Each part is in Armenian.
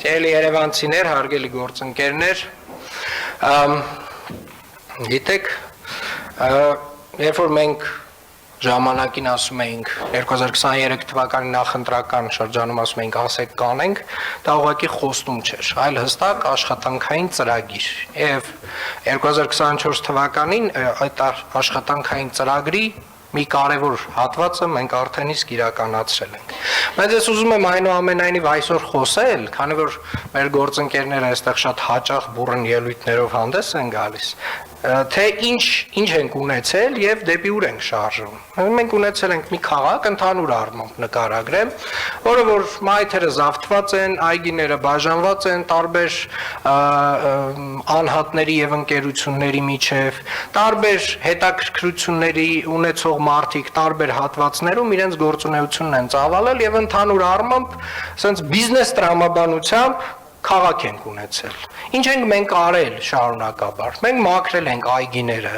Սիրելի երևանցիներ, հարգելի գործընկերներ, գիտեք, երբ որ մենք ժամանակին ասում էինք 2023 թվականի նախընտրական շրջանում ասում էինք ասեք կանենք, դա ուղղակի խոստում չէր, այլ հստակ աշխատանքային ծրագիր։ Եվ 2024 թվականին այդ աշխատանքային ծրագրի մի կարևոր հատվածը մենք արդեն իսկ իրականացրել ենք։ Բայց ես ուզում եմ այնուամենայնիվ այսօր խոսել, քանի որ մեր գործընկերները այստեղ շատ հաճախ բուռն ելույթներով հանդես են գալիս, թե ինչ ենք ունեցել եւ դեպի ուր ենք շարժվում։ Մենք ունեցել ենք մի քաղաք ընդհանուր առմամբ նկարագրեմ, որը որ մայթերը զավթված են, այգիները բաժանված են տարբեր անհատների եւ ընկերությունների միջև, տարբեր հետաքրքրությունների ունեցող մարդիկ տարբեր հատվածներում իրենց գործունեությունն են ծավալել եւ ընդհանուր առմամբ ասենց բիզնես տրամաբանությամբ քաղաք ենք ունեցել։ Ինչ ենք մենք արել շարունակաբար։ Մենք մաքրել ենք այգիները,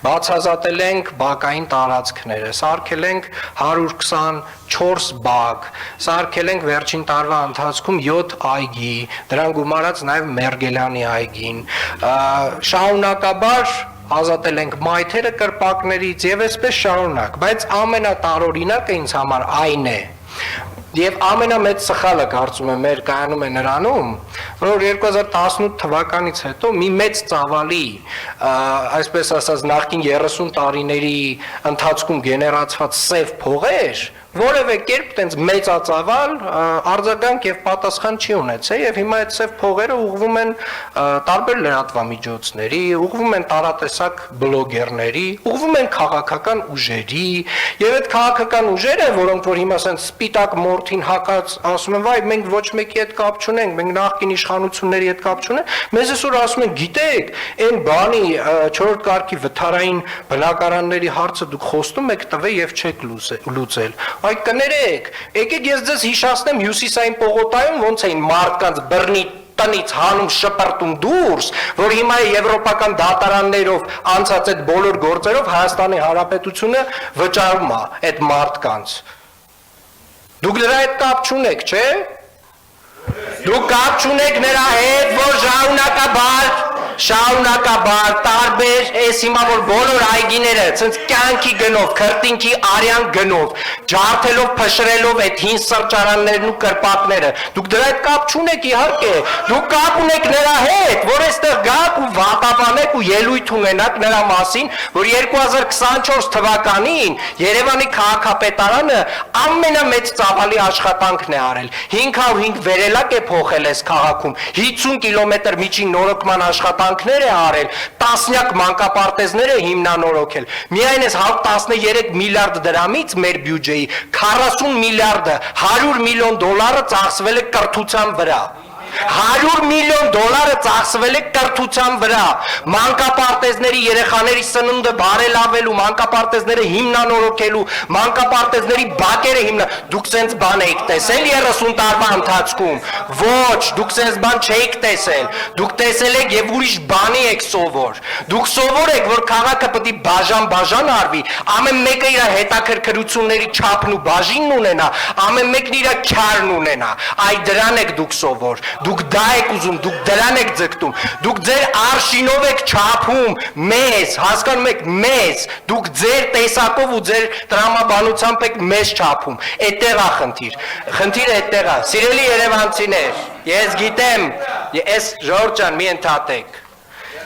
բացահայտել ենք բակային տարածքները, սարքել ենք 124 բակ, սարքել ենք վերջին տարվա ընթացքում 7 այգի, դրան գումարած նաև Մերգելյանի այգին։ Շարունակաբար ազատել ենք մայթերը կրպակներից եւ այսպես շարունակ, բայց ամենատարօրինակը ինձ համար այն է։ Եվ ամենամեծ սխալը կարծում եմ մեր կայանում է նրանում, որ 2018 թվականից հետո մի մեծ ծավալի, այսպես ասած նախկին 30 տարիների ընթացքում գեներացված սև փողեր, որևէ կերպ տենց մեծածավալ արձագանք եւ պատասխան չի ունեցել եւ հիմա այդ սև փողերը ուղղվում են տարբեր լրատվամիջոցների, ուղղվում են տարատեսակ բլոգերների, ուղղվում են քաղաքական ուժերի եւ այդ քաղաքական ուժերը, որոնք որ հիմա ասեն սպիտակ մորթին հակած ասում են, վայ, մենք ոչ մեկի հետ կապ չունենք, մենք նախկին իշխանությունների հետ կապ չունենք, մեզ այսօր ասում են, գիտեք, այն բանի 4-րդ կարգի վթարային բնակարանների հարցը դուք խոստում եք տվել եւ չեք լուծել։ Այ կներեք, եկեք ես ձեզ հիշացնեմ հյուսիսային պողոտայում ոնց էին մարդկանց բռնի տնից հանում շպրտում դուրս, որ հիմա եվրոպական դատարաններով անցած այդ բոլոր գործերով Հայաստանի Հանրապետությունը վճարում է այդ մարդկանց։ Դուք նրա հետ կապ չունեք, չէ՞։ Դուք կապ չունեք նրա հետ, որ շարունակաբար տարբեր էս հիմա որ բոլոր այգիները ցենց կյանքի գնով, քրտինքի արյան գնով, ջարդելով, փշրելով այդ հին սրճարաններն ու կրպակները, դուք դրա հետ կապ չունեք իհարկե, դուք կապ ունեք նրա հետ, որ այստեղ գաք ու վատաբանեք ու ելույթ ունենաք նրա մասին, որ 2024 թվականին Երևանի քաղաքապետարանը ամենամեծ ծավալի աշխատանքն է արել, 505 վերելակ է փոխել այս քաղաքում, 50 կիլոմետր միջին նորոգման աշխատանքներ է արել, տասնյակ մանկապարտեզներ է հիմնանորոգել, միայն այս 13 միլիարդ դրամից մեր բյուջեի 40 միլիարդը 100 միլիոն դոլարը ծախսվել է կրթության վրա, 100 միլիոն դոլարը ծախսվել է կրթության վրա, մանկապարտեզների երեխաների սնունդը բարելավելու, մանկապարտեզները հիմնանորոգելու, մանկապարտեզների բակերը դուք սենց բան եք տեսել 30 տարվա ընթացքում, ոչ, դուք սենց բան չեք տեսել, դուք տեսել եք եւ ուրիշ բանի եք սովոր, դուք սովոր եք, որ քաղաքը պետք է բաժան արվի, ամեն մեկը իր հետաքրքրությունների չափն ու բաժինն ունենա, ամեն մեկն իր քյարն ունենա, այ դրան եք դուք սովոր, դուք դա եք ուզում, դուք դրան եք ձգտում, դուք ձեր արշինով եք չափում մեզ, հասկանում եք մեզ, դուք ձեր տեսակով ու ձեր տրամաբանությամբ եք մեզ չափում, այդտեղ է խնդիրը այդտեղ է, սիրելի երևանցիներ, ես գիտեմ, ես Ժորժ ջան, մի ընդհատեք,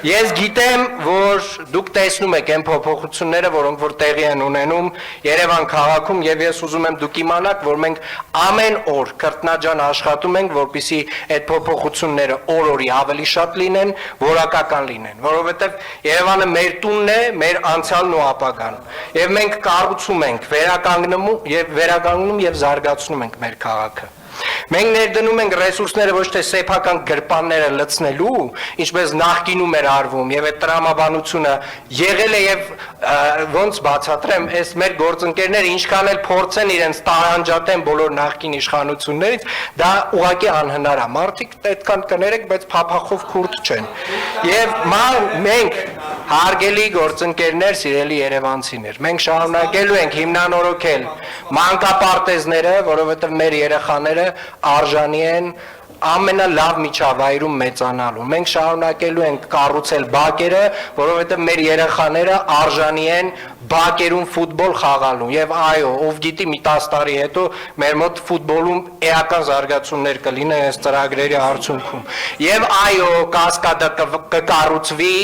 ես գիտեմ, որ դուք տեսնում եք այն փոփոխությունները, որոնք որ տեղի են ունենում Երևան քաղաքում եւ ես ուզում եմ դուք իմանաք, որ մենք ամեն օր կրտնաջան աշխատում ենք, որպեսզի այդ փոփոխությունները օր-օրի ավելի շատ լինեն, որակական լինեն, որովհետեւ Երևանը մեր տունն է, մեր անցյալն ու ապագան։ Եվ մենք կառուցում ենք, վերականգնում եւ զարգացնում ենք մեր քաղաքը։ Մենք ներդնում ենք ռեսուրսները ոչ թե սեփական գրպանները լցնելու, ինչպես նախկինում էր արվում, եւ այդ տրամաբանությունը եղել է եւ ոնց բացատրեմ, այս մեր գործընկերները ինչքան էլ փորձեն իրենց տարանջատեն բոլոր նախկին իշխանություններից, դա ուղղակի անհնար է։ Մարդիկ այդքան կներեք, բայց փափախով քուրդ չեն։ Եվ մենք հարգելի գործընկերներ, սիրելի երևանցիներ, մենք շարունակելու ենք հիմնանորոգել մանկապարտեզները, որովհետև մեր երեխաները արժանի են ամենալավ միջավայրում մեծանալու։ Մենք շարունակելու ենք կառուցել բակերը, որովհետև մեր երեխաները արժանի են բակերում ֆուտբոլ խաղալու։ Եվ այո, ով գիտի մի 10 տարի հետո մեր մոտ ֆուտբոլում էական զարգացումներ կլինեն այս ծրագրերի արդյունքում։ Եվ այո, կասկադը կկառուցվի,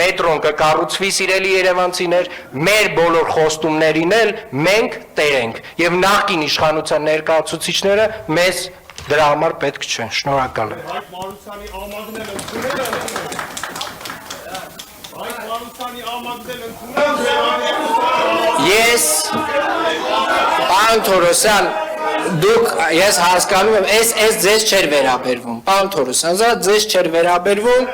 մետրոն կկառուցվի, սիրելի երևանցիներ, մեր բոլոր խոստումներին էլ մենք տեր ենք։ Եվ նախկին իշխանության ներկայացուցիչները մեզ դրա համար պետք չեն։ Շնորհակալ եմ։ Այդ Մարությանի ամագնել ընդունել Այդ Մարությանի ամագնել ընդունել Ես պարոն Թորոսյան ես հասկանում եմ, այս ձեզ չէր վերաբերվում, պարոն Թորոսյան, սա ձեզ չէր վերաբերվում,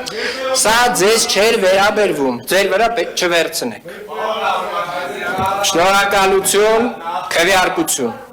սա ձեզ չէր վերաբերվում, ձեր վրա պետք չվերցնեք։ Շնորհակալություն, քվեարկություն։